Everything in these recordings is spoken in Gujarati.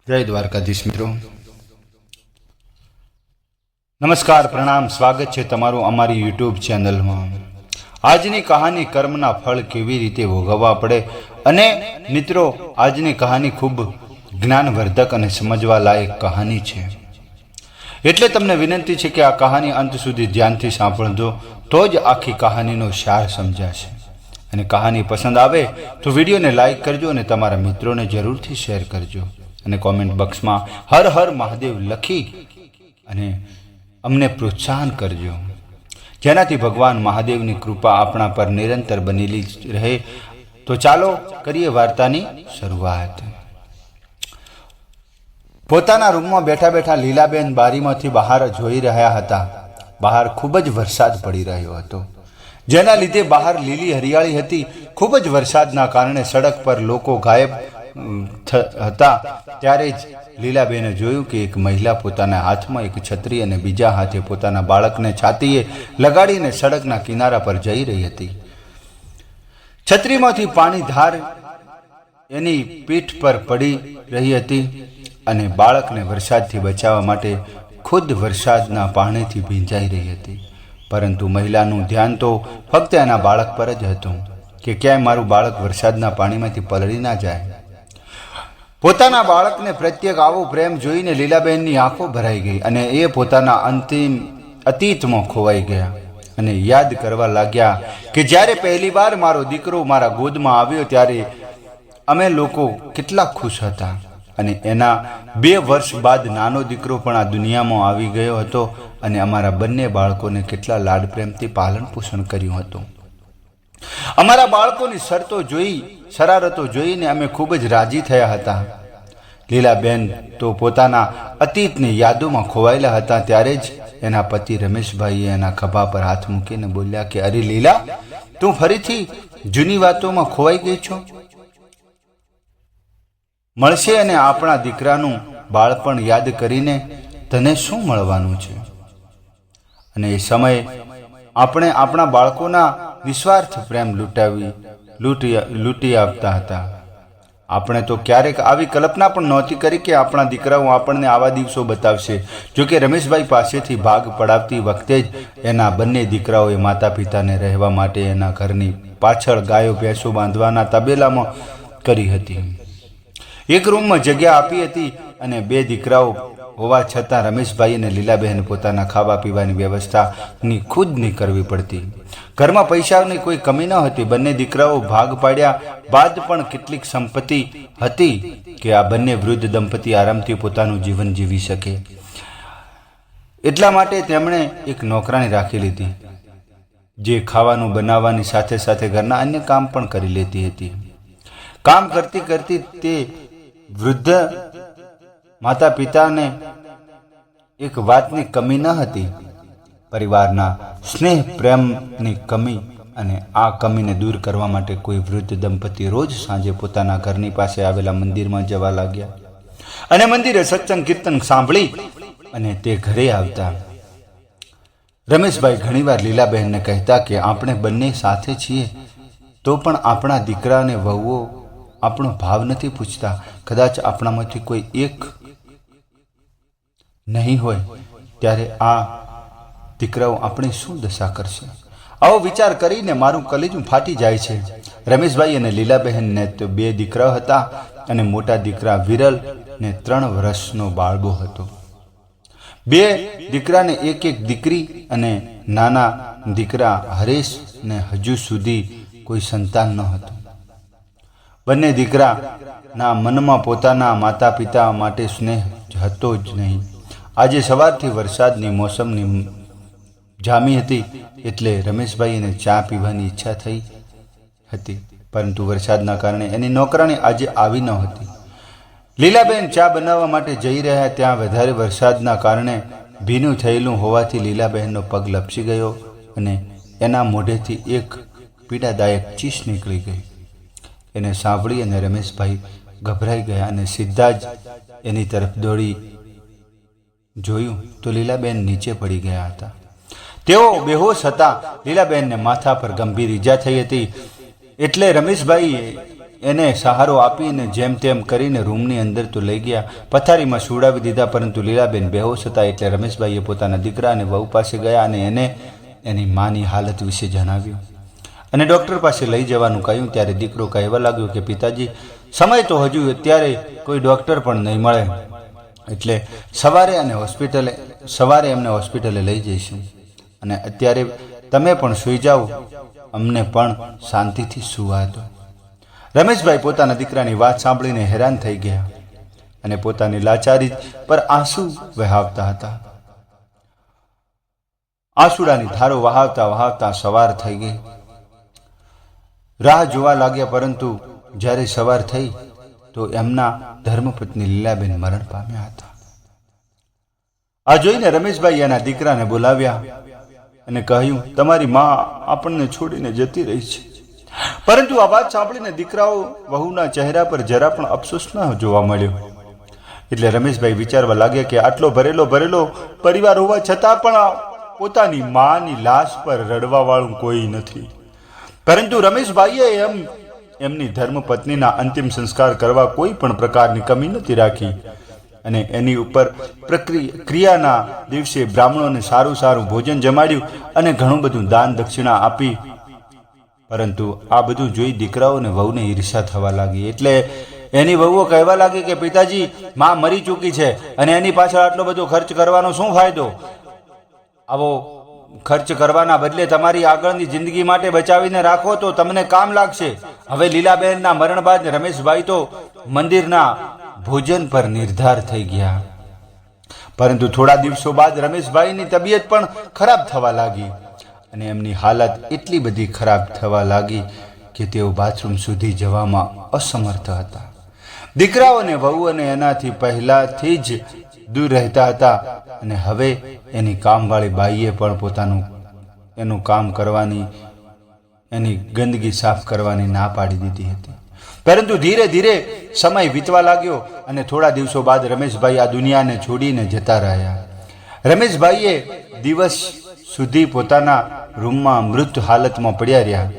જય દ્વારકાધીશ મિત્રો, નમસ્કાર, પ્રણામ, સ્વાગત છે તમારું અમારી યુટ્યુબ ચેનલમાં। આજની કહાની કર્મના ફળ કેવી રીતે ભોગવવા પડે અને મિત્રો આજની કહાની ખૂબ જ્ઞાનવર્ધક અને સમજવા લાયક કહાની છે, એટલે તમને વિનંતી છે કે આ કહાની અંત સુધી ધ્યાનથી સાંભળજો, તો જ આખી કહાનીનો સાર સમજાશે। અને કહાની પસંદ આવે તો વિડીયોને લાઈક કરજો અને તમારા મિત્રોને જરૂરથી શેર કરજો અને કોમેન્ટ બોક્સમાં હર હર મહાદેવ લખી અને અમને પ્રોત્સાહન કરજો, જેનાથી ભગવાન મહાદેવની કૃપા આપણા પર નિરંતર બનેલી રહે। તો ચાલો કરીએ વાર્તાની શરૂઆત। પોતાના રૂમમાં બેઠા બેઠા લીલાબેન બારીમાંથી બહાર જોઈ રહ્યા હતા। બહાર ખૂબ જ વરસાદ પડી રહ્યો હતો, જેના લીધે બહાર લીલી હરિયાળી હતી। ખૂબ જ વરસાદના કારણે સડક પર લોકો ગાયબ હતા। ત્યારે જ લીલાબેને જોયું કે એક મહિલા પોતાના હાથમાં એક છત્રી અને બીજા હાથે પોતાના બાળકને છાતીએ લગાડીને સડકના કિનારા પર જઈ રહી હતી। છત્રીમાંથી પાણી ધાર એની પીઠ પર પડી રહી હતી અને બાળકને વરસાદથી બચાવવા માટે ખુદ વરસાદના પાણીથી ભીંજાઈ રહી હતી। પરંતુ મહિલાનું ધ્યાન તો ફક્ત એના બાળક પર જ હતું કે ક્યાંય મારું બાળક વરસાદના પાણીમાંથી પલળી ના જાય। પોતાના બાળકને પ્રત્યેક આવો પ્રેમ જોઈને લીલાબેનની આંખો ભરાઈ ગઈ અને એ પોતાના અતીતમાં ખોવાઈ ગયા અને યાદ કરવા લાગ્યા કે જ્યારે પહેલી વાર મારો દીકરો મારા ગોદમાં આવ્યો ત્યારે અમે લોકો કેટલા ખુશ હતા અને એના 2 વર્ષ બાદ નાનો દીકરો પણ આ દુનિયામાં આવી ગયો હતો અને અમારા બંને બાળકોને કેટલા લાડ પ્રેમથી પાલન પોષણ કર્યું હતું। અમારા બાળકોની શરારતો જોઈને અમે ખૂબ જ રાજી થયા હતા। લીલાબેન તો પોતાના અતીતની યાદોમાં ખોવાયેલા હતા। ત્યારે જ એના પતિ રમેશભાઈએ એના ખભા પર હાથ મૂકીને બોલ્યા કે અરે લીલા, તું ફરીથી જૂની વાતોમાં ખોવાઈ ગઈ છો? મળશે અને આપણા દીકરાનું બાળપણ યાદ કરીને તને શું મળવાનું છે? અને એ સમયે આપણે આપણા બાળકોના નિસ્વાર્થ પ્રેમ લૂંટી આપતા હતા। આપણે તો ક્યારેક આવી કલ્પના પણ નહોતી કરી કે આપણા દીકરાઓ આપણને આવા દિવસો બતાવશે। જોકે રમેશભાઈ પાસેથી ભાગ પડાવતી વખતે જ એના બંને દીકરાઓએ માતા પિતાને રહેવા માટે એના ઘરની પાછળ ગાયો ભેંસો બાંધવાના તબેલામાં કરી હતી। એક રૂમમાં જગ્યા આપી હતી અને 2 દીકરાઓ હોવા છતાં રમેશભાઈ અને લીલાબહેન પોતાના ખાવા પીવાની વ્યવસ્થાની ખુદની કરવી પડતી। ઘરમાં પૈસાની કોઈ કમી ન હતી। બંને દીકરાઓ ભાગ પાડ્યા બાદ પણ કેટલીક સંપત્તિ હતી કે આ બંને વૃદ્ધ દંપતી આરામથી પોતાનું જીવન જીવી શકે। એટલા માટે તેમણે એક નોકરાણી રાખી લીધી, જે ખાવાનું બનાવવાની સાથે સાથે ઘરના અન્ય કામ પણ કરી લેતી હતી। કામ કરતી કરતી તે વૃદ્ધ માતા પિતાને એક વાતની કમી ન હતી, પરિવારના સ્નેહ પ્રેમની કમી। અને આ કમીને દૂર કરવા માટે કોઈ વૃદ્ધ દંપતી રોજ સાંજે પોતાના ઘરની પાસે આવેલા મંદિરમાં જવા લાગ્યા અને મંદિરે સત્સંગ કીર્તન સાંભળી અને તે ઘરે આવતા। રમેશભાઈ ઘણીવાર લીલાબહેનને કહેતા કે આપણે બંને સાથે છીએ તો પણ આપણા દીકરા અને વહુઓ આપણો ભાવ નથી પૂછતા। કદાચ આપણામાંથી કોઈ એક નહીં હોય ત્યારે આ દીકરાઓ આપણી શું દશા કરશે? આવો વિચાર કરીને મારું કલેજું ફાટી જાય છે। રમેશભાઈ અને લીલાબહેનને તો 2 દીકરાઓ હતા અને મોટા દીકરા વિરલ ને 3 વર્ષનો બાળબો હતો। 2 દીકરાને એક દીકરી અને નાના દીકરા હરેશ ને હજુ સુધી કોઈ સંતાન ન હતું। બંને દીકરાના મનમાં પોતાના માતા પિતા માટે સ્નેહ હતો જ નહીં। આજે સવારથી વરસાદની મોસમની જામી હતી એટલે રમેશભાઈને ચા પીવાની ઈચ્છા થઈ હતી, પરંતુ વરસાદના કારણે એની નોકરાણી આજે આવી ન હતી। લીલાબેન ચા બનાવવા માટે જઈ રહ્યા ત્યાં વધારે વરસાદના કારણે ભીનું થયેલું હોવાથી લીલાબહેનનો પગ લપસી ગયો અને એના મોઢેથી એક પીડાદાયક ચીસ નીકળી ગઈ। એને સાંભળી અને રમેશભાઈ ગભરાઈ ગયા અને સીધા જ એની તરફ દોડી જોયું તો લીલાબેન નીચે પડી ગયા હતા। તેઓ બેહોશ હતા। લીલાબેનને માથા પર ગંભીર ઈજા થઈ હતી એટલે રમેશભાઈએ એને સહારો આપીને જેમ તેમ કરીને રૂમની અંદર તો લઈ ગયા, પથારીમાં સુવડાવી દીધા. પરંતુ લીલાબેન બેહોશ હતા. એટલે રમેશભાઈએ પોતાના દીકરા અને વહુ પાસે ગયા અને એને એની માની હાલત વિશે જણાવ્યું અને ડૉક્ટર પાસે લઈ જવાનું કહ્યું. ત્યારે દીકરો કહેવા લાગ્યો કે પિતાજી, સમય તો હજુ અત્યારે કોઈ ડૉક્ટર પણ નહીં મળે, એટલે સવારે એમને હોસ્પિટલે લઈ જઈશું અને અત્યારે તમે પણ સૂઈ જાઓ, અમને પણ શાંતિથી સુવા દો. રમેશભાઈ પોતાના દીકરાની વાત સાંભળીને હેરાન થઈ ગયા અને પોતાની લાચારી પર આંસુ વહાવતા હતા. આંસુડાની ધારો વહાવતા વહાવતા સવાર થઈ ગઈ. રાહ જોવા લાગ્યા, પરંતુ જ્યારે સવાર થઈ તો એમના ધર્મપત્ની લીલાબેન મરણ પામ્યા હતા. આ જોઈને રમેશભાઈ એના દીકરાને બોલાવ્યા અને કહ્યું, તમારી મા આપણને છોડીને જતી રહી છે. પરંતુ આ વાત સાંભળીને દીકરાઓ વહુના ચહેરા પર જરા પણ અફસોસ ન જોવા મળ્યો. એટલે રમેશભાઈ વિચારવા લાગ્યા કે આટલો ભરેલો પરિવાર હોવા છતાં પણ પોતાની માની લાશ પર રડવા વાળું કોઈ નથી. પરંતુ રમેશભાઈએ એમની ધર્મપત્નીના અંતિમ સંસ્કાર કરવા કોઈ પણ પ્રકારની કમી નથી રાખી અને એની ઉપર ક્રિયાના દિવસે બ્રાહ્મણોને સારું ભોજન જમાડ્યું અને ઘણું બધું દાન દક્ષિણા આપી. પરંતુ આ બધું જોઈ દીકરાઓને વહુને ઈર્ષા થવા લાગી. એટલે એની વહુઓ કહેવા લાગી કે પિતાજી, માં મરી ચૂકી છે અને એની પાછળ આટલો બધો ખર્ચ કરવાનો શું ફાયદો? આવો ખર્ચ કરવાના બદલે તમારી આગળની જિંદગી માટે બચાવીને રાખો તો તમને કામ લાગશે. હવે લીલાબેનના મરણ બાદ રમેશભાઈ તો મંદિરના ભોજન પર નિર્ધાર થઈ ગયા. પરંતુ થોડા દિવસો બાદ રમેશભાઈની તબિયત પણ ખરાબ થવા લાગી અને એમની હાલત એટલી બધી ખરાબ થવા લાગી કે તેઓ બાથરૂમ સુધી જવામાં અસમર્થ હતા. દીકરાઓને વહુઓને એનાથી પહેલાથી જ દૂર રહેતા હતા અને હવે એની કામવાળી બાઈએ પણ એનું કામ કરવાની, એની ગંદકી સાફ કરવાની ના પાડી દીધી હતી. પરંતુ ધીરે ધીરે સમય વીતવા લાગ્યો અને થોડા દિવસો બાદ રમેશભાઈ આ દુનિયાને છોડીને જતા રહ્યા. રમેશભાઈએ દિવસ સુધી પોતાના રૂમમાં મૃત હાલતમાં પડ્યા રહ્યા,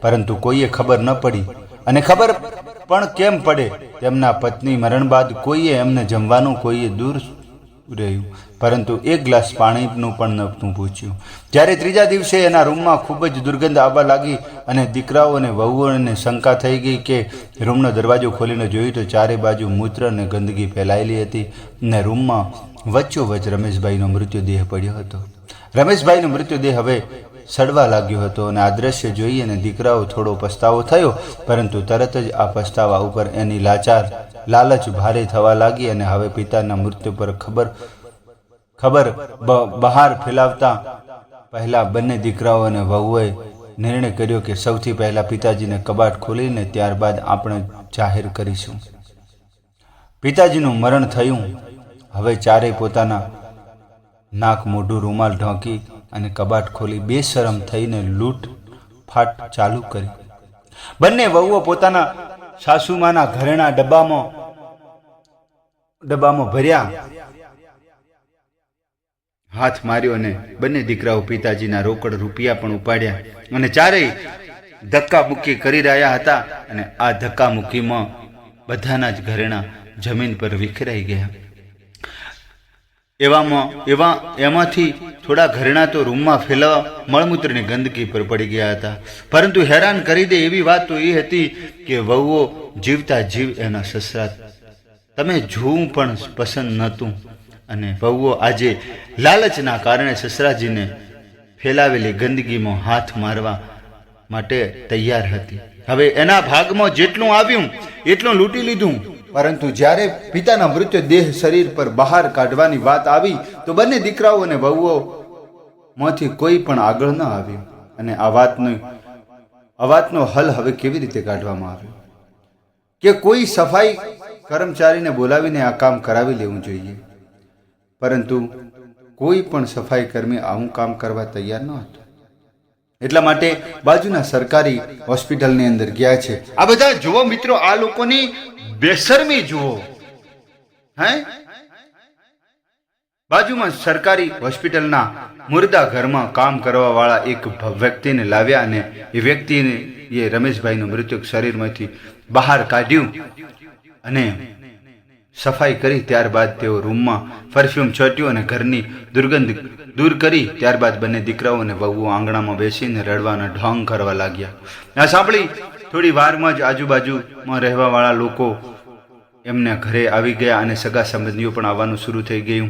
પરંતુ કોઈએ ખબર ન પડી. અને ખબર પણ કેમ પડે? તેમના પત્ની મરણ બાદ કોઈએ એમને જમવાનું કોઈએ દૂર રહ્યું, પરંતુ એક ગ્લાસ પાણીનું પણ નહોતું પૂછ્યું. જ્યારે ત્રીજા દિવસે એના રૂમમાં ખૂબ જ દુર્ગંધ આવવા લાગી અને દીકરાઓ અને વહુઓને શંકા થઈ ગઈ કે રૂમનો દરવાજો ખોલીને જોયું તો ચારે બાજુ મૂત્ર અને ગંદકી ફેલાયેલી હતી અને રૂમમાં વચ્ચોવચ્ચ રમેશભાઈનો મૃત્યુદેહ પડ્યો હતો. રમેશભાઈનો મૃત્યુદેહ હવે સડવા લાગ્યો હતો અને આ દ્રશ્ય જોઈ અને દીકરાઓ થોડો પસ્તાવો થયો, પરંતુ તરત જ આ પસ્તાવા ઉપર એની લાલચ ભારે થવા લાગી અને હવે પિતાના મૃત્યુ પર ખબર બહાર ફેલાવતા પહેલા બંને દીકરાઓ અને વહુએ નિર્ણય કર્યો કે સૌથી પહેલા પિતાજીને કબાટ ખોલીને ત્યારબાદ આપણે જાહેર કરીશું. પિતાજીનું મરણ થયું. હવે ચારે પોતાના નાક મોઢું રૂમાલ ઢોંકી અને કબાટ ખોલી બેશરમ થઈને લૂંટફાટ ચાલુ કરી. બંને વહુઓ પોતાના સાસુમાના ઘરેણા ડબ્બામાં ભર્યા, હાથ માર્યો અને બંને દીકરાઓ પિતાજીના રોકડ રૂપિયા પણ ઉપાડ્યા અને ચારેય ધક્કા મુક્કી કરી રહ્યા હતા. અને આ ધક્કા મુક્કીમાં બધાના જ ઘરેણા જમીન પર વિખરાઈ ગયા. એમાંથી થોડા ઘરેણા તો રૂમમાં ફેલાવા મળમૂત્રની ગંદકી પર પડી ગયા હતા. પરંતુ હેરાન કરી દે એવી વાત તો એ હતી કે વહુઓ જીવતા જીવ એના સસરા તમે જોવું પણ પસંદ નહોતું અને વહુઓ આજે લાલચના કારણે સસરાજીને ફેલાવેલી ગંદકીમાં હાથ મારવા માટે તૈયાર હતી. હવે એના ભાગમાં જેટલું આવ્યું એટલું લૂંટી લીધું. પરંતુ જ્યારે પિતાના મૃતદેહ શરીર પર બહાર કાઢવાની વાત આવી તો બંને દીકરાઓ અને વહુઓ માંથી કોઈ પણ આગળ ન આવ્યું અને આ વાતનો હલ હવે કેવી રીતે કાઢવામાં આવ્યો કે કોઈ સફાઈ કર્મચારીને બોલાવીને આ કામ કરાવી લેવું જોઈએ. પરંતુ કોઈ પણ સફાઈ કર્મી આવું કામ કરવા તૈયાર ન હતો. એટલા માટે બાજુના સરકારી હોસ્પિટલની અંદર ગયા છે. આ બધા જુઓ મિત્રો, આ લોકોની બેશરમી જુઓ. બાજુમાં સરકારી હોસ્પિટલના મુર્દા ઘરમાં કામ કરવા વાળા એક વ્યક્તિને લાવ્યા અને એ વ્યક્તિને રમેશભાઈનું મૃતક શરીરમાંથી બહાર કાઢ્યું અને સફાઈ કરી. ત્યારબાદ તેઓ રૂમમાં પરફ્યુમ છોટ્યું અને ઘરની દુર્ગંધ દૂર કરી. ત્યારબાદ બંને દીકરાઓ અને વહુઓ આંગણામાં બેસીને રડવાના ઢોંગ કરવા લાગ્યા. આ સાંભળી થોડી વારમાં જ આજુબાજુમાં રહેવાવાળા લોકો એમના ઘરે આવી ગયા અને સગા સંબંધીઓ પણ આવવાનું શરૂ થઈ ગયું.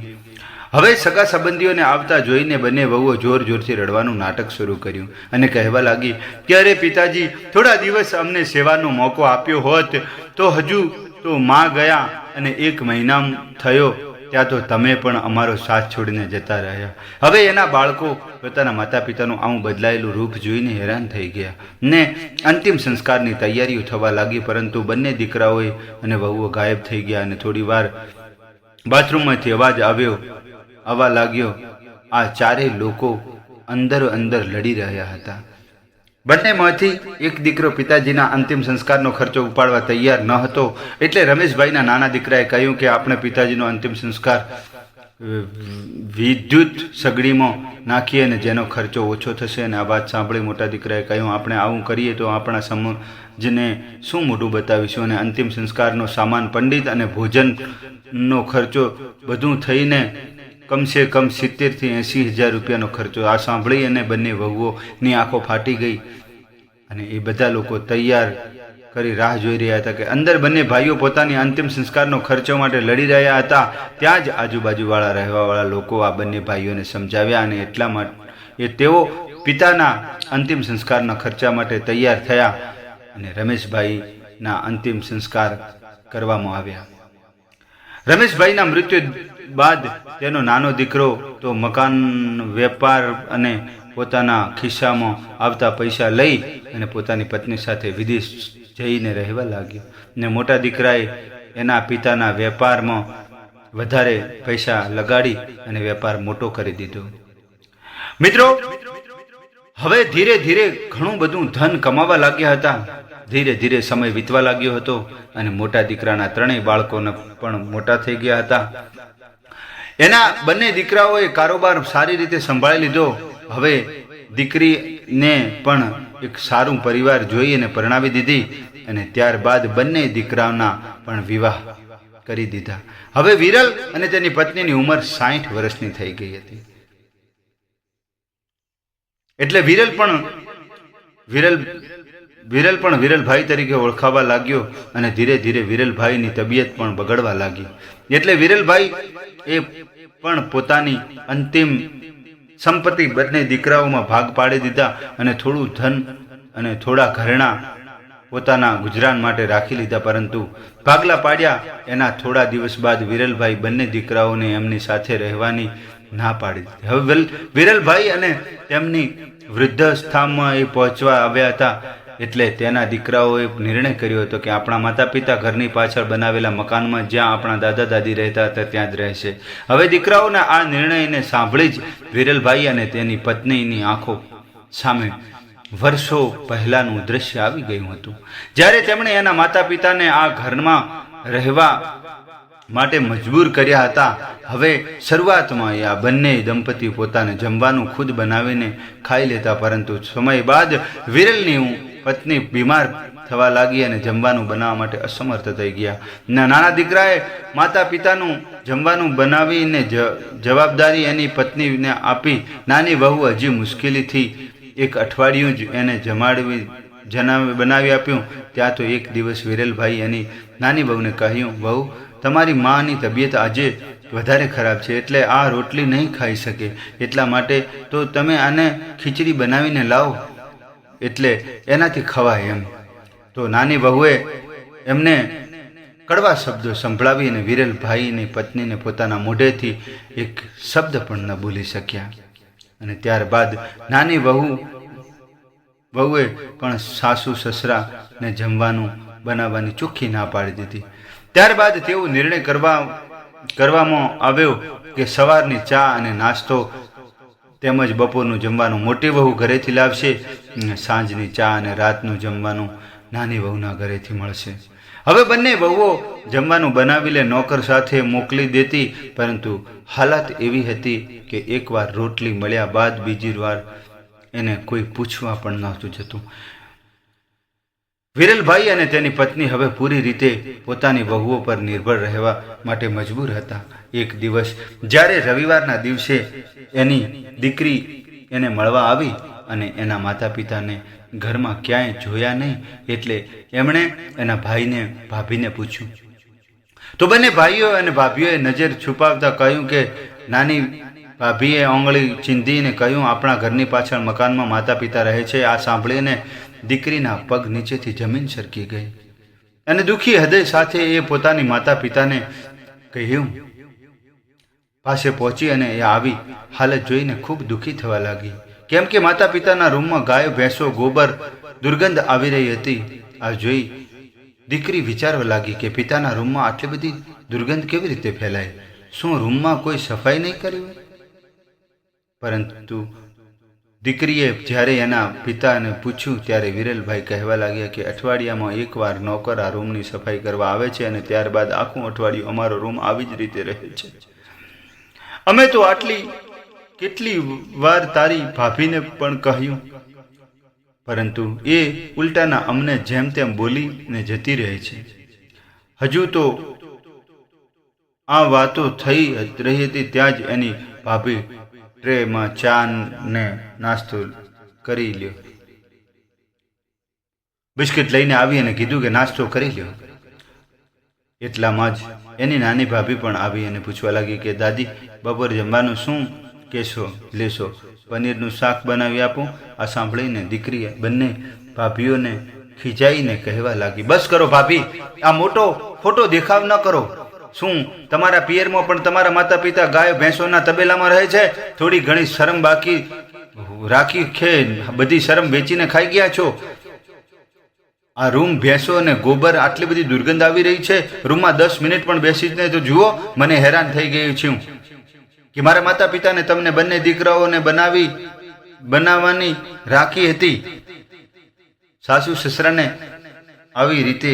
હવે સગા સંબંધીઓને આવતા જોઈને બંને વહુઓ જોર જોરથી રડવાનું નાટક શરૂ કર્યું અને કહેવા લાગી કે અરે પિતાજી, થોડા દિવસ અમને સેવાનો મોકો આપ્યો હોત તો હજુ તો માં ગયા અને 1 મહિના થયો ત્યાં તો તમે પણ અમારો સાથ છોડીને જતા રહ્યા. હવે એના બાળકો પોતાના માતા પિતાનું આવું બદલાયેલું રૂપ જોઈને હેરાન થઈ ગયા ને અંતિમ સંસ્કારની તૈયારીઓ થવા લાગી. પરંતુ બંને દીકરાઓએ અને વહુઓ ગાયબ થઈ ગયા અને થોડી વાર બાથરૂમમાંથી અવાજ આવવા લાગ્યો. આ ચારેય લોકો અંદર લડી રહ્યા હતા. બંનેમાંથી એક દીકરો પિતાજીના અંતિમ સંસ્કારનો ખર્ચો ઉપાડવા તૈયાર ન હતો. એટલે રમેશભાઈના નાના દીકરાએ કહ્યું કે આપણે પિતાજીનો અંતિમ સંસ્કાર વિદ્યુત સગડીમાં નાખીએ અને જેનો ખર્ચો ઓછો થશે. અને આ વાત સાંભળી મોટા દીકરાએ કહ્યું, આપણે આવું કરીએ તો આપણા સમાજને શું મોઢું બતાવીશું અને અંતિમ સંસ્કારનો સામાન, પંડિત અને ભોજનનો ખર્ચો બધું થઈને કમસે કમ 70,000 થી 80,000 રૂપિયાનો ખર્ચો. આ સાંભળી અને બંને વહુઓની આંખો ફાટી ગઈ અને એ બધા લોકો તૈયાર કરી રાહ જોઈ રહ્યા હતા કે અંદર બંને ભાઈઓ પોતાની અંતિમ સંસ્કારનો ખર્ચો માટે લડી રહ્યા હતા. ત્યાં જ આજુબાજુવાળા રહેવાવાળા લોકો આ બંને ભાઈઓને સમજાવ્યા અને એટલા માટે તેઓ પિતાના અંતિમ સંસ્કારના ખર્ચા માટે તૈયાર થયા અને રમેશભાઈના અંતિમ સંસ્કાર કરવામાં આવ્યા. રમેશભાઈના મૃત્યુ બાદ તેનો નાનો દીકરો તો મકાન, વેપાર અને પોતાના ખિસ્સામાં આવતા પૈસા લઈ અને પોતાની પત્ની સાથે વિદેશ જઈને રહેવા લાગ્યો ને મોટા દીકરાએ એના પિતાના વેપારમાં વધારે પૈસા લગાડી અને વેપાર મોટો કરી દીધો. મિત્રો, હવે ધીરે ધીરે ઘણું બધું ધન કમાવા લાગ્યા હતા. ધીરે ધીરે સમય વીતવા લાગ્યો હતો અને મોટા દીકરાના 3 બાળકોને પણ મોટા થઈ ગયા હતા. એના બંને દીકરાઓએ કારોબાર સારી રીતે સંભાળી લીધો. હવે દીકરીને પણ એક સારું પરિવાર જોઈ અને પરણાવી દીધી અને ત્યારબાદ બંને દીકરાઓના પણ વિવાહ કરી દીધા. હવે વિરલ અને તેની પત્નીની ઉંમર 60 વર્ષની થઈ ગઈ હતી. એટલે વિરલ પણ વિરલભાઈ તરીકે ઓળખાવા લાગ્યો અને ધીરે ધીરે વિરલભાઈની તબિયત પણ બગડવા લાગી. એટલે વિરલભાઈ એ પણ પોતાની અંતિમ સંપત્તિ બંને દીકરાઓમાં ભાગ પાડી દીધા અને થોડું ધન અને થોડા ઘરેણા પોતાના ગુજરાન માટે રાખી લીધા. પરંતુ ભાગલા પાડ્યા એના થોડા દિવસ બાદ વિરલભાઈ બંને દીકરાઓને એમની સાથે રહેવાની ના પાડી દીધી. હવે વિરલભાઈ અને તેમની વૃદ્ધાવસ્થામાં એ પહોંચવા આવ્યા હતા. એટલે તેના દીકરાઓએ નિર્ણય કર્યો હતો કે આપણા માતા પિતા ઘરની પાછળ બનાવેલા મકાનમાં જ્યાં આપણા દાદા દાદી રહેતા હતા ત્યાં જ રહેશે. હવે દીકરાઓના આ નિર્ણયને સાંભળી જ વિરલભાઈ અને તેની પત્નીની આંખો સામે વર્ષો પહેલાનું દ્રશ્ય આવી ગયું હતું, જ્યારે તેમણે એના માતા પિતાને આ ઘરમાં રહેવા માટે મજબૂર કર્યા હતા. હવે શરૂઆતમાં આ બંને દંપતી પોતાને જમવાનું ખુદ બનાવીને ખાઈ લેતા, પરંતુ સમય બાદ વિરલની પત્ની બીમાર થવા લાગી અને જમવાનું બનાવવા માટે અસમર્થ થઈ ગયા. નાના દીકરાએ માતા પિતાનું જમવાનું બનાવીને જવાબદારી એની પત્નીને આપી. નાની વહુ હજી મુશ્કેલીથી 1 અઠવાડિયું જ એને બનાવી આપ્યું. ત્યાં તો એક દિવસ વિરલભાઈ એની નાની વહુને કહ્યું, વહુ, તમારી માની તબિયત આજે વધારે ખરાબ છે, એટલે આ રોટલી નહીં ખાઈ શકે. એટલા માટે તો તમે આને ખીચડી બનાવીને લાવો, એટલે એનાથી ખવાય એમ. તો નાની વહુએ એમને કડવા શબ્દો સંભળાવી અને વિરલભાઈની પત્નીને પોતાના મોઢેથી એક શબ્દ પણ ન ભૂલી શક્યા. અને ત્યારબાદ નાની વહુએ પણ સાસુ સસરાને જમવાનું બનાવવાની ચોખ્ખી ના પાડી દીધી. ત્યારબાદ તેવો નિર્ણય કરવામાં આવ્યો કે સવારની ચા અને નાસ્તો તેમજ બપોરનું જમવાનું મોટી વહુ ઘરેથી લાવશે, સાંજની ચા અને રાતનું જમવાનું નાની વહુના ઘરેથી મળશે. હવે બંને વહુઓ જમવાનું બનાવી લે નોકર સાથે મોકલી દેતી, પરંતુ હાલત એવી હતી કે એકવાર રોટલી મળ્યા બાદ બીજી વાર એને કોઈ પૂછવા પણ નહોતું જતું. વિરલભાઈ અને તેની પત્ની હવે પૂરી રીતે પોતાની વહુઓ પર નિર્ભર રહેવા માટે મજબૂર હતા. એક દિવસ જ્યારે રવિવારના દિવસે એની દીકરી એને મળવા આવી અને એના માતા પિતાને ઘરમાં ક્યાંય જોયા નહીં, એટલે એમણે એના ભાઈને ભાભીને પૂછ્યું. તો બંને ભાઈઓ અને ભાભીઓએ નજર છુપાવતા કહ્યું કે નાની ભાભીએ આંગળી ચીંધીને કહ્યું, આપણા ઘરની પાછળ મકાનમાં માતા પિતા રહે છે. આ સાંભળીને દીકરીના પગ નીચેથી જમીન સરકી ગઈ અને દુઃખી હૃદય સાથે એ પોતાની માતા પિતાને કહ્યું પાસે પહોંચી અને એ આવી હાલત જોઈને ખૂબ દુઃખી થવા લાગી, કેમ કે માતા પિતાના રૂમમાં ગાયો ભેંસો ગોબર દુર્ગંધ આવી રહી હતી. આ જોઈ દીકરી વિચારવા લાગી કે પિતાના રૂમમાં આટલી બધી દુર્ગંધ કેવી રીતે ફેલાય? શું રૂમમાં કોઈ સફાઈ નહીં કરી હોય? પરંતુ દીકરીએ જ્યારે એના પિતાને પૂછ્યું ત્યારે વિરલભાઈ કહેવા લાગ્યા કે અઠવાડિયામાં એકવાર નોકર આ રૂમની સફાઈ કરવા આવે છે અને ત્યારબાદ આખું અઠવાડિયું અમારો રૂમ આવી જ રીતે રહે છે. અમે તો કેટલી વાર તારી ભાભીને પણ કહ્યું, પરંતુ એ ઉલટાના અમને જેમ તેમ બોલીને જતી રહે છે. હજુ તો આ વાતો થઈ રહી હતી ત્યાં જ એની ભાભી ટ્રેમાં ચા ને નાસ્તો કરી લ્યો, બિસ્કિટ લઈને આવી અને કીધું કે નાસ્તો કરી લ્યો. એટલામાં જ એની નાની ભાભી પણ આવી અને પૂછવા લાગી કે દાદી, બપોર જમવાનું શું કહેશો લેશો? પનીરનું શાક બનાવી આપું. આ સાંભળીને દીકરીએ બંને ભાભીઓને ખીજાઈને કહેવા લાગી, બસ કરો ભાભી, આ મોટો ખોટો દેખાવ ન કરો. શું તમારા પિયરમાં પણ તમારા માતા પિતા ગાયો ભેંસોના તબેલામાં રહે છે? થોડી ઘણી શરમ બાકી રાખી કે બધી શરમ વેચીને ખાઈ ગયા છો? આ રૂમ ભેંસો અને ગોબર આટલી બધી દુર્ગંધ આવી રહી છે, રૂમમાં 10 મિનિટ પણ બેસી જ નહીં તો જુઓ. મને હેરાન થઈ ગયું છું કે મારા માતા પિતાને તમને બંને દીકરાઓને બનાવવાની રાખી હતી. સાસુ સસરાને આવી રીતે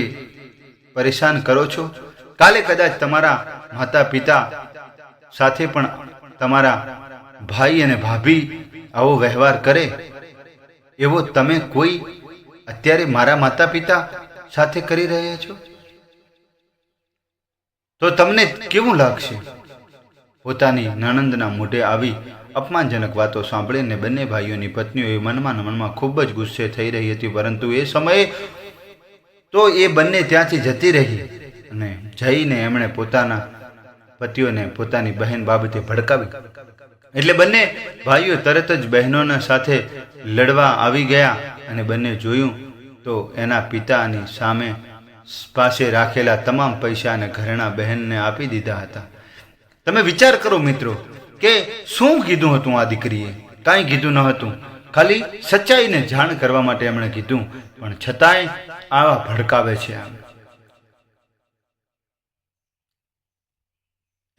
પરેશાન કરો છો. કાલે કદાચ તમારા માતા પિતા સાથે પણ તમારા ભાઈ અને ભાભી આવો વ્યવહાર કરે, એવો તમે કોઈ અત્યારે મારા માતા પિતા સાથે કરી રહ્યા છો તો તમને કેવું લાગશે? પોતાની નણંદના મોઢે આવી અપમાનજનક વાતો સાંભળીને બંને ભાઈઓની પત્નીઓ મનમાં ખૂબ જ ગુસ્સે થઈ રહી હતી. પરંતુ એ સમયે તો એ બંને ત્યાંથી જતી રહી અને જઈને એમણે પોતાના પતિઓને પોતાની બહેન બાબતે ભડકાવી. એટલે બંને ભાઈઓ તરત જ બહેનોના સાથે લડવા આવી ગયા અને બંને જોયું તો એના પિતાની સામે પાસે રાખેલા તમામ પૈસા અને ઘરેણા બહેનને આપી દીધા હતા. તમે વિચાર કરો મિત્રો કે શું કીધું હતું આ દીકરીએ? કાંઈ કીધું ન હતું, ખાલી સચ્ચાઈને જાણ કરવા માટે એમણે કીધું, પણ છતાંય આવા ભડકાવે છે.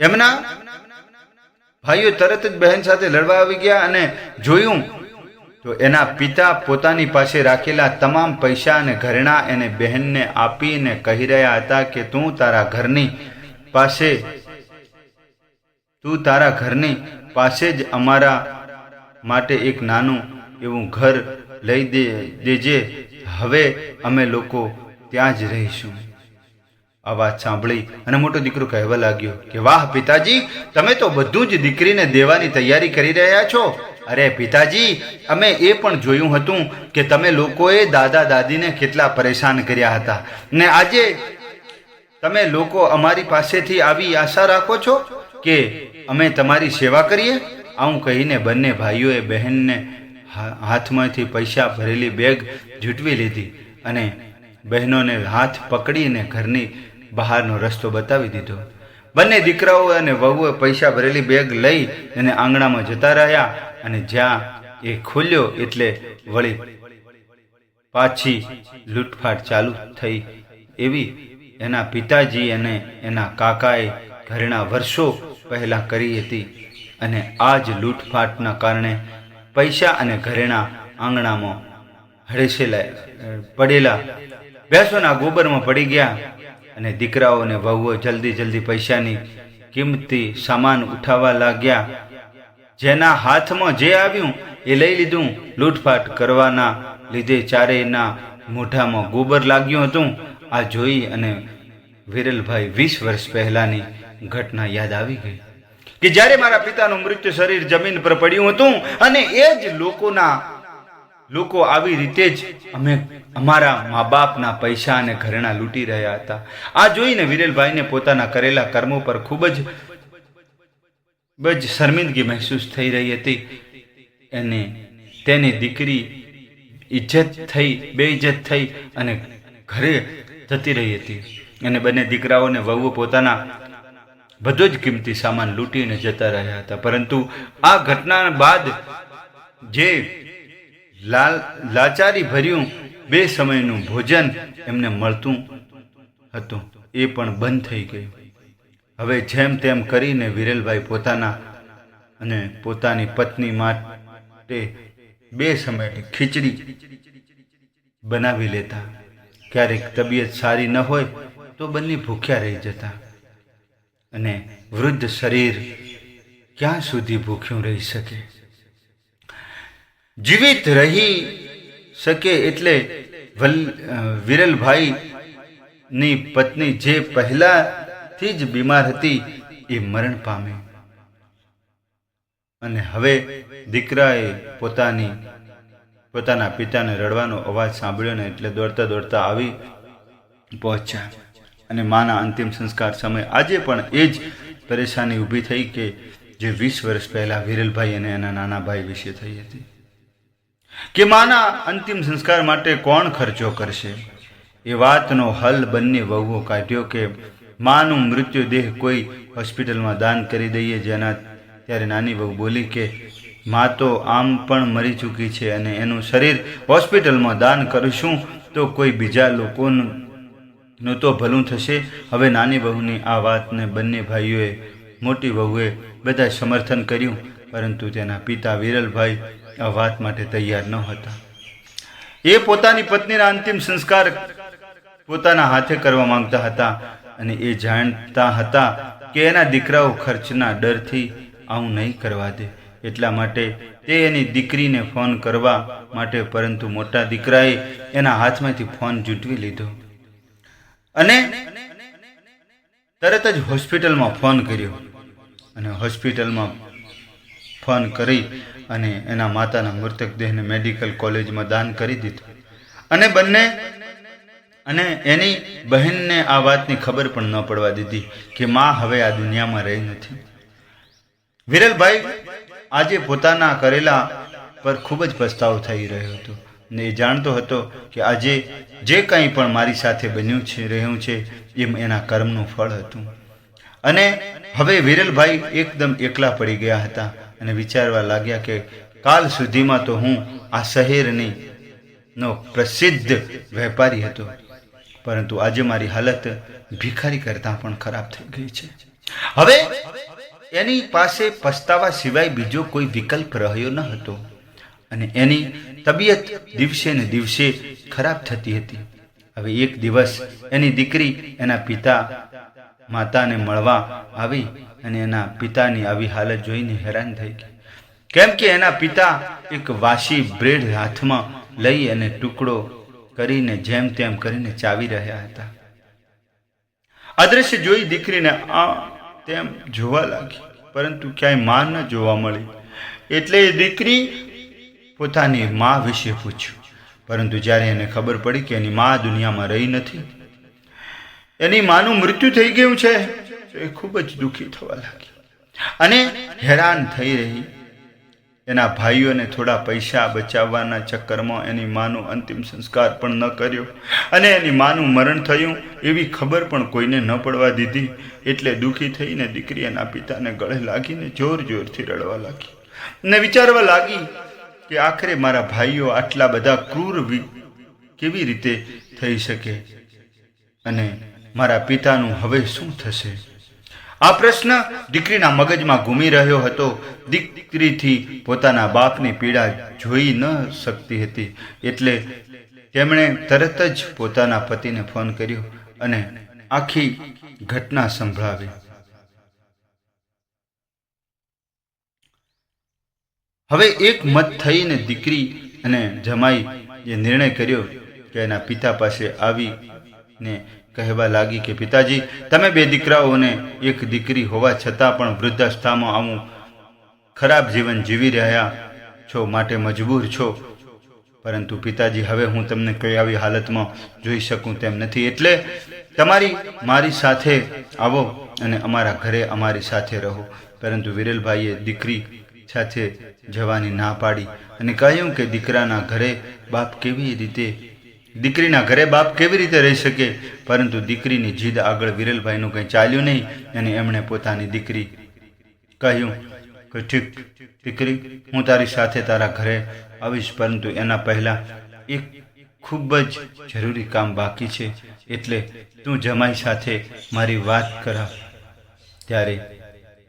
એમના ભાઈઓ તરત જ બહેન સાથે લડવા આવી ગયા અને જોયું તો એના પિતા પોતાની પાસે રાખેલા તમામ પૈસા અને ઘરેણા એને બહેનને આપીને કહી રહ્યા હતા કે તું તારા ઘરની પાસે જ અમારા માટે એક નાનું એવું ઘર લઈ દેજે. હવે અમે લોકો ત્યાં જ રહીશું. આ વાત સાંભળી અને મોટો દીકરો કહેવા લાગ્યો કે વાહ પિતાજી, તમે તો બધું જ દીકરીને દેવાની તૈયારી કરી રહ્યા છો. અરે પિતાજી, અમે એ પણ જોયું હતું કે તમે લોકોએ દાદા દાદીને કેટલા પરેશાન કર્યા હતા ને આજે તમે લોકો અમારી પાસેથી આવી આશા રાખો છો કે અમે તમારી સેવા કરીએ? આવું કહીને બંને ભાઈઓએ બહેનને હાથમાંથી પૈસા ભરેલી બેગ ઝૂંટવી લીધી અને બહેનોને હાથ પકડીને ઘરની બહારનો રસ્તો બતાવી દીધો. બંને દીકરાઓ અને વહુએ પૈસા ભરેલી બેગ લઈ અને આંગણામાં જતા રહ્યા અને જ્યાં એ ખોલ્યો એટલે વળી પાછી લૂંટફાટ ચાલુ થઈ. એવી એના પિતાજી અને એના કાકાએ ઘરેણા વર્ષો પહેલાં કરી હતી અને આ જ લૂંટફાટના કારણે પૈસા અને ઘરેણા આંગણામાં હડેસેલા પડેલા ભેંસોના ગોબરમાં પડી ગયા અને દીકરાઓ અને વહુઓ જલ્દી પૈસાની કિંમતી સામાન ઉઠાવવા લાગ્યા. જેના હાથમાં જે આવ્યું એ લઈ લીધું. લૂંટફાટ કરવાના લીધે ચારેયના મોઢામાં ગોબર લાગ્યું હતું. આ જોઈ અને વિરલભાઈ 20 વર્ષ પહેલાની ઘટના યાદ આવી ગઈ કે જ્યારે મારા પિતાનું મૃત્યુ શરીર જમીન પર પડ્યું હતું અને એ જ લોકો આવી રીતે જ અમારા મા બાપના પૈસા અને ઘરેણા લૂંટી રહ્યા હતા. આ જોઈને વિરલભાઈને પોતાના કરેલા કર્મો પર ખૂબ જ શર્મિંદગી મહેસૂસ થઈ રહી હતી. અને તેની દીકરી બેઇજ્જત થઈ અને ઘરે જતી રહી હતી. અને બંને દીકરાઓને વહુઓ પોતાના બધો જ કિંમતી સામાન લૂંટીને જતા રહ્યા હતા. પરંતુ આ ઘટના બાદ જે લાચારી ભર્યું 2 સમયનું ભોજન એમને મળતું હતું એ પણ બંધ થઈ ગયું. હવે જેમ તેમ કરીને વિરલભાઈ પોતાની પત્ની માટે 2 સમયની ખીચડી બનાવી લેતા. ક્યારેક તબિયત સારી ન હોય તો બંને ભૂખ્યા રહી જતા. અને વૃદ્ધ શરીર ક્યાં સુધી ભૂખ્યું રહી શકે? જીવિત રહી શકે એટલે વિરલભાઈની પત્ની જે પહેલાથી જ બીમાર હતી એ મરણ પામી. અને હવે દીકરાએ પોતાના પિતાને રડવાનો અવાજ સાંભળ્યો ને એટલે દોડતા દોડતા આવી પહોંચ્યા. અને માના અંતિમ સંસ્કાર સમયે આજે પણ એ જ પરેશાની ઊભી થઈ કે જે 20 વર્ષ પહેલા વિરલભાઈ અને એના નાના ભાઈ વિશે થઈ હતી કે માના અંતિમ સંસ્કાર માટે કોણ ખર્ચો કરશે? એ વાતનો હલ બંને વહુઓ કાઢ્યો કે માનું મૃત્યુદેહ કોઈ હોસ્પિટલમાં દાન કરી દઈએ. ત્યારે નાની વહુ બોલી કે મા તો આમ પણ મરી ચૂકી છે અને એનું શરીર હોસ્પિટલમાં દાન કરીશું તો કોઈ બીજા લોકોનું તો ભલું થશે. હવે નાની વહુની આ વાતને બંને ભાઈઓએ, મોટી વહુએ બધા સમર્થન કર્યું. પરંતુ તેના પિતા વિરલભાઈ આ વાત માટે તૈયાર ન હતા. એ પોતાની પત્નીના અંતિમ સંસ્કાર પોતાના હાથે કરવા માંગતા હતા અને એ જાણતા હતા કે એના દીકરાઓ ખર્ચના ડરથી આવું નહીં કરવા દે. એટલા માટે તે એની દીકરીને ફોન કરવા માટે, પરંતુ મોટા દીકરાએ એના હાથમાંથી ફોન ઝૂંટવી લીધો અને તરત જ હોસ્પિટલમાં ફોન કર્યો. અને હોસ્પિટલમાં ફોન કરી અને એના માતાના મૃતક દેહને મેડિકલ કોલેજમાં દાન કરી દીધું. અને એની બહેનને આ વાતની ખબર પણ ન પડવા દીધી કે મા હવે આ દુનિયામાં રહી નથી. વિરલભાઈ આજે પોતાના કરેલા પર ખૂબ જ પસ્તાવો થઈ રહ્યો હતો ને એ જાણતો હતો કે આજે જે કંઈ પણ મારી સાથે રહ્યું છે એ એના કર્મનું ફળ હતું. અને હવે વિરલભાઈ એકદમ એકલા પડી ગયા હતા અને વિચારવા લાગ્યા કે કાલ સુધીમાં તો હું આ શહેરનો પ્રસિદ્ધ વેપારી હતો, પરંતુ આજે મારી હાલત ભિખારી કરતાં પણ ખરાબ થઈ ગઈ છે. હવે એની પાસે પસ્તાવા સિવાય બીજો કોઈ વિકલ્પ રહ્યો ન હતો અને એની તબિયત દિવસે ને દિવસે ખરાબ થતી હતી. હવે એક દિવસ એની દીકરી એના માતાને મળવા આવી અને એના પિતાની આવી હાલત જોઈને હેરાન થઈ ગઈ. કેમ કે એના પિતા એક વાસી બ્રેડ હાથમાં લઈ અને ટુકડો કરીને જેમ તેમ કરીને ચાવી રહ્યા હતા. આ દ્રશ્ય જોઈ દીકરીને તેમ જોવા લાગી, પરંતુ ક્યાંય માં ન જોવા મળી. એટલે એ દીકરી પોતાની માં વિશે પૂછ્યું, પરંતુ જ્યારે એને ખબર પડી કે એની માં દુનિયામાં રહી નથી, એની માનું મૃત્યુ થઈ ગયું છે, તો એ ખૂબ જ દુઃખી થવા લાગી અને હેરાન થઈ રહી. એના ભાઈઓને થોડા પૈસા બચાવવાના ચક્કરમાં એની માનું અંતિમ સંસ્કાર પણ ન કર્યો અને એની માનું મરણ થયું એવી ખબર પણ કોઈને ન પડવા દીધી. એટલે દુઃખી થઈને દીકરી એના પિતાને ગળે લાગીને જોર જોરથી રડવા લાગી ને વિચારવા લાગી કે આખરે મારા ભાઈઓ આટલા બધા ક્રૂર કેવી રીતે થઈ શકે અને મારા પિતાનું હવે શું થશે? આ પ્રશ્ન દીકરીના મગજમાં ઘૂમી રહ્યો હતો. દીકરીથી પોતાના બાપની પીડા જોઈ ન શકતી હતી, એટલે તેમણે તરત જ પોતાના પતિને ફોન કર્યો અને આખી ઘટના સંભળાવી. હવે એક મત થઈને દીકરી અને જમાઈ એ નિર્ણય કર્યો કે એના પિતા પાસે આવીને કહેવા લાગી કે પિતાજી, તમે 2 દીકરાઓને 1 દીકરી હોવા છતાં પણ વૃદ્ધાવસ્થામાં આવું ખરાબ જીવન જીવી રહ્યા છો, માટે મજબૂર છો. પરંતુ પિતાજી, હવે હું તમને કઈ આવી હાલતમાં જોઈ શકું તેમ નથી, એટલે મારી સાથે આવો અને અમારા ઘરે અમારી સાથે રહો. પરંતુ વિરલભાઈએ દીકરી સાથે જવાની ના પાડી અને કહ્યું કે દીકરીના ઘરે બાપ કેવી રીતે રહી શકે. પરંતુ દીકરીની જીદ આગળ વિરલભાઈનું કંઈ ચાલ્યું નહીં અને એમણે પોતાની દીકરી કહ્યું કે ઠીક દીકરી, હું તારી સાથે તારા ઘરે આવીશ, પરંતુ એના પહેલાં એક ખૂબ જ જરૂરી કામ બાકી છે, એટલે તું જમાઈ સાથે મારી વાત કરાવ. ત્યારે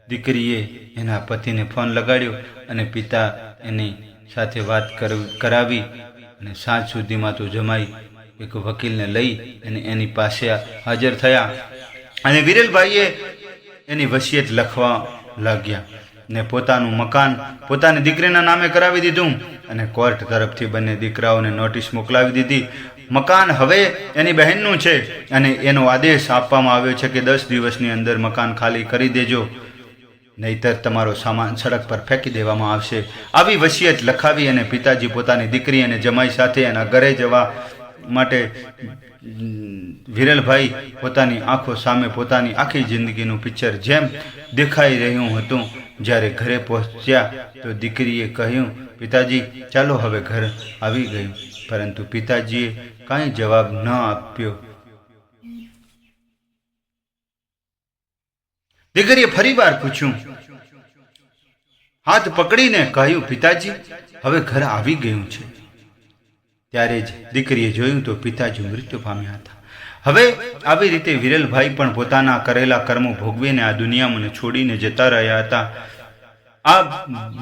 દીકરીએ એના પતિને ફોન લગાડ્યો અને પિતા એની સાથે વાત કરાવી અને સાંજ સુધીમાં તો જમાઈ એક વકીલને લઈ અને એની પાસે હાજર થયા અને વિરલભાઈએ એની વસિયત લખવા લાગ્યા ને પોતાનું મકાન પોતાની દીકરીના નામે કરાવી દીધું અને કોર્ટ તરફથી બંને દીકરાઓને નોટિસ મોકલાવી દીધી. મકાન હવે એની બહેનનું છે અને એનો આદેશ આપવામાં આવ્યો છે કે 10 દિવસની અંદર મકાન ખાલી કરી દેજો, નહીતર તમારો સામાન સડક પર ફેંકી દેવામાં આવશે. આવી વસિયત લખાવી અને પિતાજી પોતાની દીકરી અને જમાઈ સાથે એના ઘરે જવા માટે વિરલભાઈ પોતાની આંખો સામે પોતાની આખી જિંદગીનું પિક્ચર જેમ દેખાઈ રહ્યું હતું. જ્યારે ઘરે પહોંચ્યા તો દીકરીએ કહ્યું, પિતાજી ચાલો હવે ઘર આવી ગયું. પરંતુ પિતાજીએ કાંઈ જવાબ ન આપ્યો. દીકરીએ ફરીવાર પૂછ્યું, હાથ પકડીને કહ્યું, પિતાજી હવે ઘર આવી ગયું છે. ત્યારે જ દીકરીએ જોયું તો પિતાજી મૃત્યુ પામ્યા હતા. હવે આવી રીતે વિરલભાઈ પણ પોતાના કરેલા કર્મો ભોગવીને આ દુનિયાને છોડીને જતા રહ્યા હતા. આ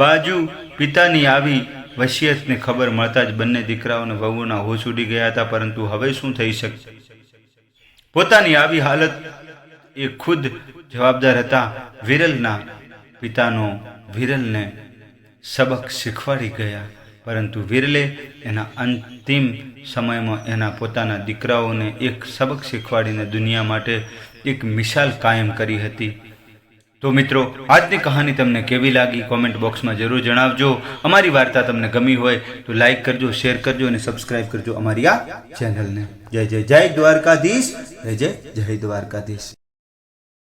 બાજુ પિતાની આવી વસિયતની ખબર મળતા જ બંને દીકરાઓને વહુના હોશ ઉડી ગયા હતા. પરંતુ હવે શું થઈ શકે? પોતાની આવી હાલત એ ખુદ જવાબદાર હતા. વિરલના પિતાનો વિરલને સબક શીખવાડી ગયા, પરંતુ વિરલે એના અંતિમ સમયમાં એના પોતાના દીકરાઓને એક સબક શીખવાડીને દુનિયા માટે એક મિસાલ કાયમ કરી હતી. તો મિત્રો, આજની કહાની તમને કેવી લાગી કોમેન્ટ બોક્સમાં જરૂર જણાવજો. અમારી વાર્તા તમને ગમી હોય તો લાઈક કરજો, શેર કરજો અને સબસ્ક્રાઈબ કરજો અમારી આ ચેનલને. જય જય જય દ્વારકાધીશ. જય જય જય દ્વારકાધીશ.